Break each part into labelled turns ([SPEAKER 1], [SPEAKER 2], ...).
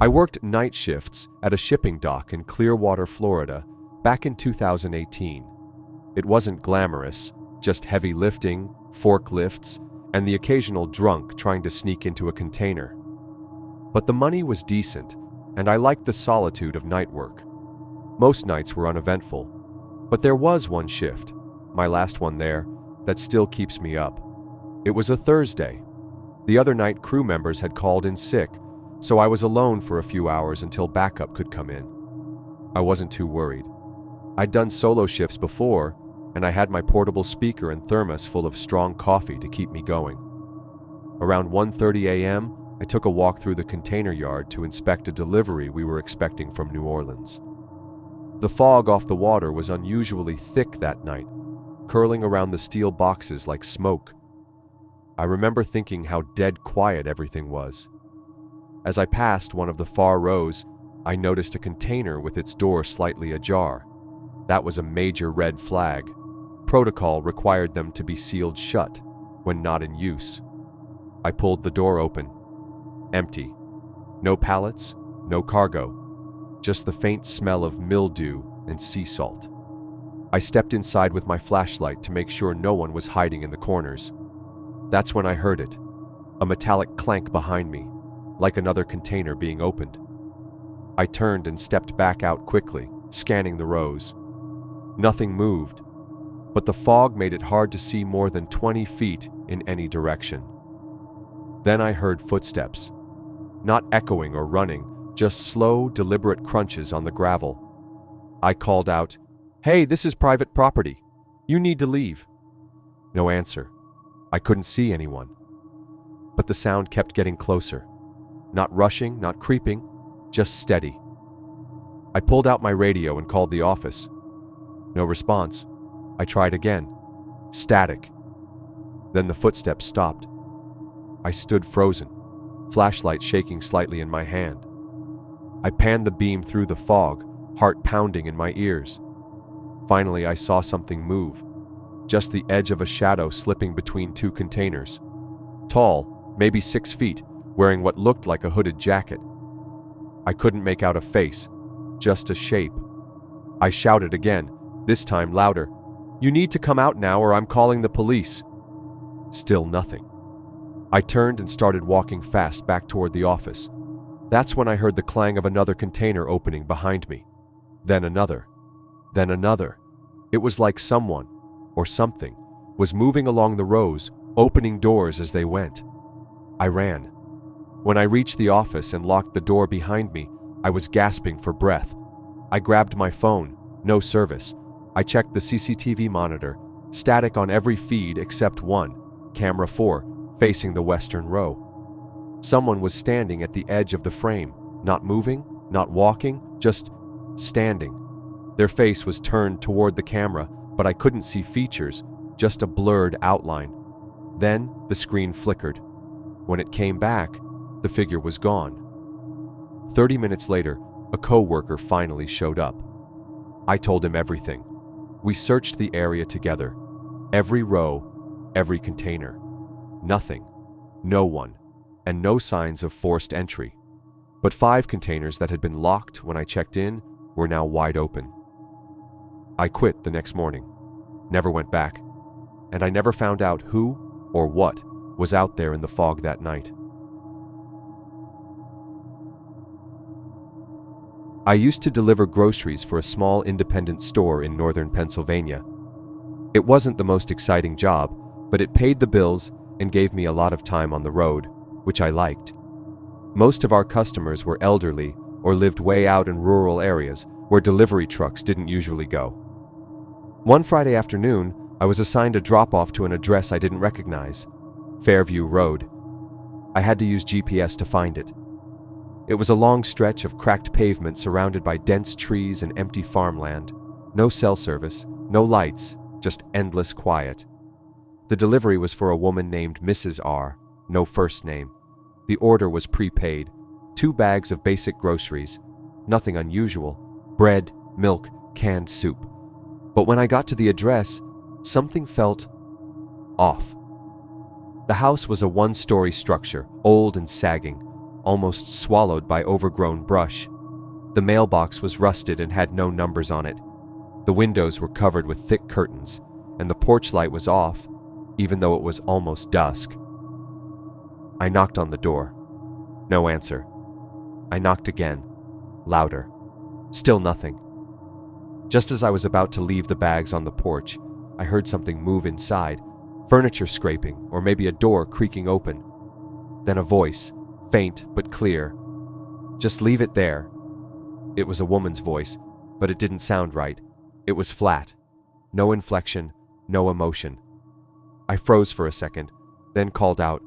[SPEAKER 1] I worked night shifts at a shipping dock in Clearwater, Florida, back in 2018. It wasn't glamorous, just heavy lifting, forklifts, and the occasional drunk trying to sneak into a container. But the money was decent, and I liked the solitude of night work. Most nights were uneventful, but there was one shift, my last one there, that still keeps me up. It was a Thursday. The other night, crew members had called in sick, so I was alone for a few hours until backup could come in. I wasn't too worried. I'd done solo shifts before, and I had my portable speaker and thermos full of strong coffee to keep me going. Around 1:30 a.m., I took a walk through the container yard to inspect a delivery we were expecting from New Orleans. The fog off the water was unusually thick that night, curling around the steel boxes like smoke. I remember thinking how dead quiet everything was. As I passed one of the far rows, I noticed a container with its door slightly ajar. That was a major red flag. Protocol required them to be sealed shut when not in use. I pulled the door open. Empty. No pallets, no cargo. Just the faint smell of mildew and sea salt. I stepped inside with my flashlight to make sure no one was hiding in the corners. That's when I heard it. A metallic clank behind me, like another container being opened. I turned and stepped back out quickly, scanning the rows. Nothing moved, but the fog made it hard to see more than 20 feet in any direction. Then I heard footsteps. Not echoing or running, just slow, deliberate crunches on the gravel. I called out, "Hey, this is private property. You need to leave." No answer. I couldn't see anyone. But the sound kept getting closer. Not rushing, not creeping, just steady. I pulled out my radio and called the office. No response. I tried again. Static. Then the footsteps stopped. I stood frozen, flashlight shaking slightly in my hand. I panned the beam through the fog, heart pounding in my ears. Finally, I saw something move. Just the edge of a shadow slipping between two containers. Tall, maybe 6 feet, wearing what looked like a hooded jacket. I couldn't make out a face, just a shape. I shouted again, this time louder, "You need to come out now or I'm calling the police." Still nothing. I turned and started walking fast back toward the office. That's when I heard the clang of another container opening behind me. Then another. Then another. It was like someone, or something, was moving along the rows, opening doors as they went. I ran. When I reached the office and locked the door behind me, I was gasping for breath. I grabbed my phone. No service. I checked the CCTV monitor. Static on every feed except one, camera 4, facing the western row. Someone was standing at the edge of the frame, not moving, not walking, just standing. Their face was turned toward the camera, but I couldn't see features, just a blurred outline. Then the screen flickered. When it came back, the figure was gone. 30 minutes later, a co-worker finally showed up. I told him everything. We searched the area together. Every row, every container. Nothing, no one, and no signs of forced entry. But 5 containers that had been locked when I checked in were now wide open. I quit the next morning, never went back, and I never found out who or what was out there in the fog that night. I used to deliver groceries for a small independent store in northern Pennsylvania. It wasn't the most exciting job, but it paid the bills and gave me a lot of time on the road, which I liked. Most of our customers were elderly or lived way out in rural areas where delivery trucks didn't usually go. One Friday afternoon, I was assigned a drop-off to an address I didn't recognize, Fairview Road. I had to use GPS to find it. It was a long stretch of cracked pavement surrounded by dense trees and empty farmland. No cell service, no lights, just endless quiet. The delivery was for a woman named Mrs. R, no first name. The order was prepaid. 2 bags of basic groceries. Nothing unusual. Bread, milk, canned soup. But when I got to the address, something felt off. The house was a 1-story structure, old and sagging. almost swallowed by overgrown brush. The mailbox was rusted and had no numbers on it. The windows were covered with thick curtains, and the porch light was off, even though it was almost dusk. I knocked on the door. No answer. I knocked again, louder. Still nothing. Just as I was about to leave the bags on the porch, I heard something move inside, furniture scraping, or maybe a door creaking open. Then a voice, faint but clear. "Just leave it there." It was a woman's voice, but it didn't sound right. It was flat. No inflection, no emotion. I froze for a second, then called out,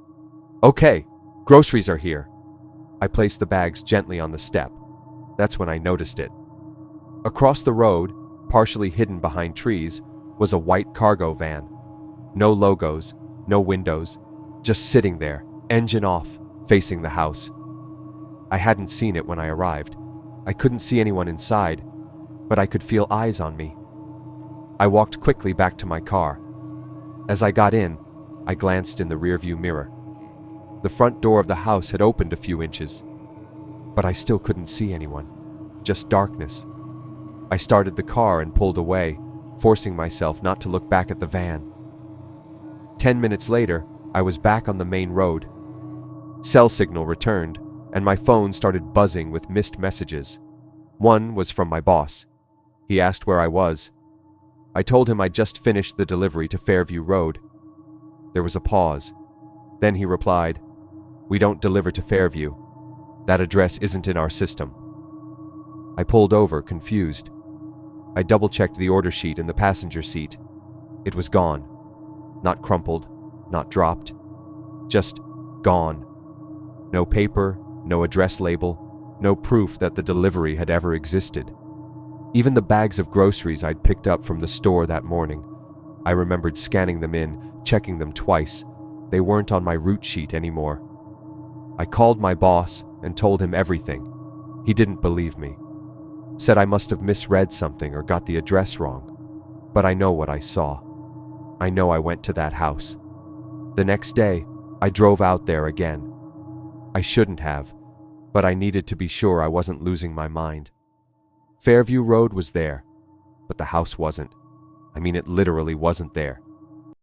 [SPEAKER 1] "Okay, groceries are here." I placed the bags gently on the step. That's when I noticed it. Across the road, partially hidden behind trees, was a white cargo van. No logos, no windows, just sitting there, engine off, facing the house. I hadn't seen it when I arrived. I couldn't see anyone inside, but I could feel eyes on me. I walked quickly back to my car. As I got in, I glanced in the rearview mirror. The front door of the house had opened a few inches, but I still couldn't see anyone, just darkness. I started the car and pulled away, forcing myself not to look back at the van. 10 minutes later, I was back on the main road. Cell signal returned, and my phone started buzzing with missed messages. One was from my boss. He asked where I was. I told him I'd just finished the delivery to Fairview Road. There was a pause. Then he replied, "We don't deliver to Fairview. That address isn't in our system." I pulled over, confused. I double-checked the order sheet in the passenger seat. It was gone. Not crumpled, not dropped. Just gone. No paper, no address label, no proof that the delivery had ever existed. Even the bags of groceries I'd picked up from the store that morning, I remembered scanning them in, checking them twice. They weren't on my route sheet anymore. I called my boss and told him everything. He didn't believe me. Said I must have misread something or got the address wrong. But I know what I saw. I know I went to that house. The next day, I drove out there again. I shouldn't have, but I needed to be sure I wasn't losing my mind. Fairview Road was there, but the house wasn't. I mean, it literally wasn't there.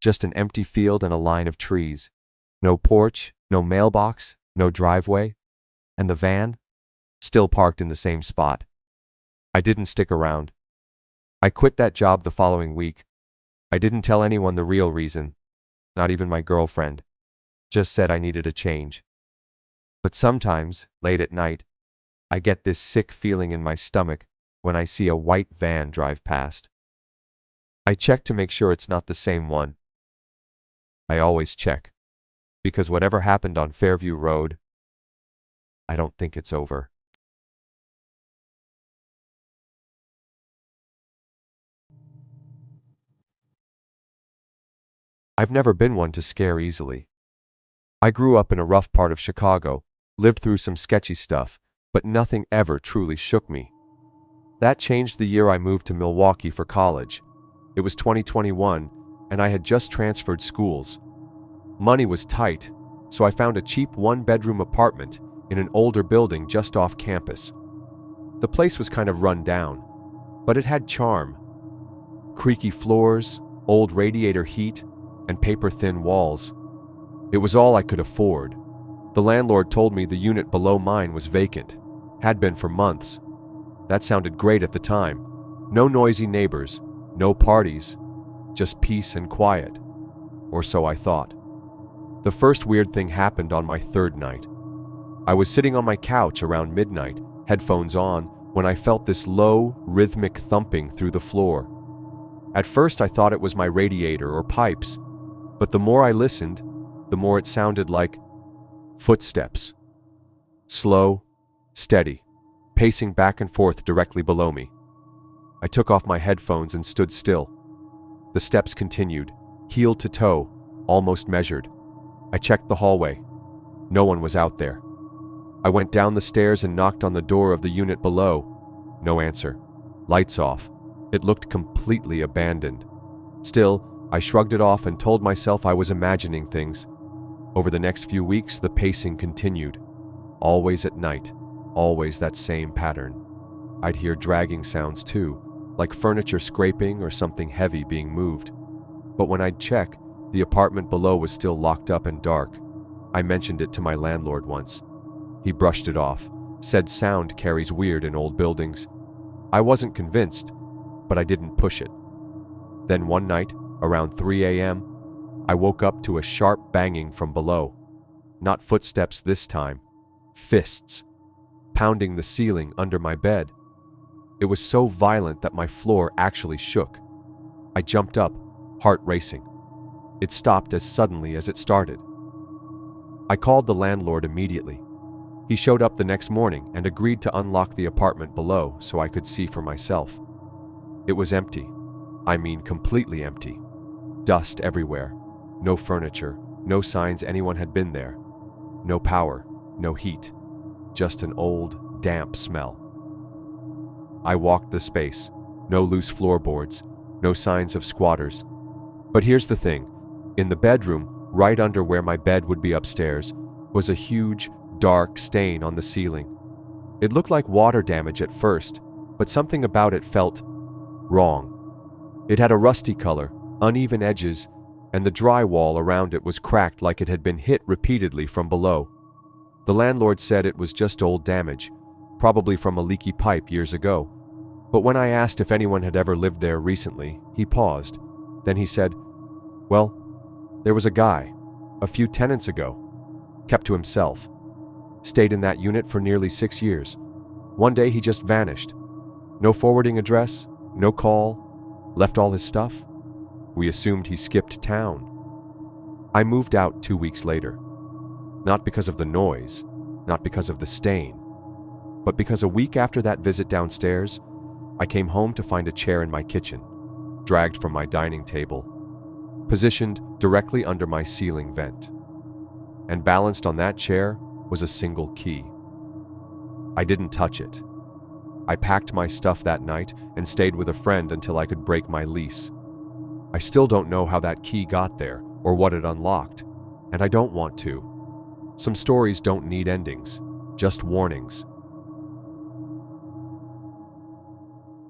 [SPEAKER 1] Just an empty field and a line of trees. No porch, no mailbox, no driveway. And the van? Still parked in the same spot. I didn't stick around. I quit that job the following week. I didn't tell anyone the real reason, not even my girlfriend. Just said I needed a change. But sometimes, late at night, I get this sick feeling in my stomach when I see a white van drive past. I check to make sure it's not the same one. I always check, because whatever happened on Fairview Road, I don't think it's over. I've never been one to scare easily. I grew up in a rough part of Chicago, lived through some sketchy stuff, but nothing ever truly shook me. That changed the year I moved to Milwaukee for college. It was 2021, and I had just transferred schools. Money was tight, so I found a cheap one-bedroom apartment in an older building just off campus. The place was kind of run down, but it had charm. Creaky floors, old radiator heat, and paper-thin walls. It was all I could afford. The landlord told me the unit below mine was vacant, had been for months. That sounded great at the time. No noisy neighbors, no parties, just peace and quiet. Or so I thought. The first weird thing happened on my third night. I was sitting on my couch around midnight, headphones on, when I felt this low, rhythmic thumping through the floor. At first I thought it was my radiator or pipes, but the more I listened, the more it sounded like footsteps. Slow, steady, pacing back and forth directly below me. I took off my headphones and stood still. The steps continued, heel to toe, almost measured. I checked the hallway. No one was out there. I went down the stairs and knocked on the door of the unit below. No answer. Lights off. It looked completely abandoned. Still, I shrugged it off and told myself I was imagining things. Over the next few weeks, the pacing continued. Always at night, always that same pattern. I'd hear dragging sounds too, like furniture scraping or something heavy being moved. But when I'd check, the apartment below was still locked up and dark. I mentioned it to my landlord once. He brushed it off, said sound carries weird in old buildings. I wasn't convinced, but I didn't push it. Then one night, around 3 a.m., I woke up to a sharp banging from below. Not footsteps this time, fists, pounding the ceiling under my bed. It was so violent that my floor actually shook. I jumped up, heart racing. It stopped as suddenly as it started. I called the landlord immediately. He showed up the next morning and agreed to unlock the apartment below so I could see for myself. It was empty. I mean completely empty. Dust everywhere. No furniture, no signs anyone had been there. No power, no heat. Just an old, damp smell. I walked the space. No loose floorboards, no signs of squatters. But here's the thing. In the bedroom, right under where my bed would be upstairs, was a huge, dark stain on the ceiling. It looked like water damage at first, but something about it felt wrong. It had a rusty color, uneven edges, and the drywall around it was cracked like it had been hit repeatedly from below. The landlord said it was just old damage, probably from a leaky pipe years ago. But when I asked if anyone had ever lived there recently, he paused. Then he said, "Well, there was a guy, a few tenants ago, kept to himself. Stayed in that unit for nearly 6 years. One day he just vanished. No forwarding address, no call, left all his stuff. We assumed he skipped town." I moved out 2 weeks later. Not because of the noise, not because of the stain, but because a week after that visit downstairs, I came home to find a chair in my kitchen, dragged from my dining table, positioned directly under my ceiling vent. And balanced on that chair was a single key. I didn't touch it. I packed my stuff that night and stayed with a friend until I could break my lease. I still don't know how that key got there or what it unlocked, and I don't want to. Some stories don't need endings, just warnings.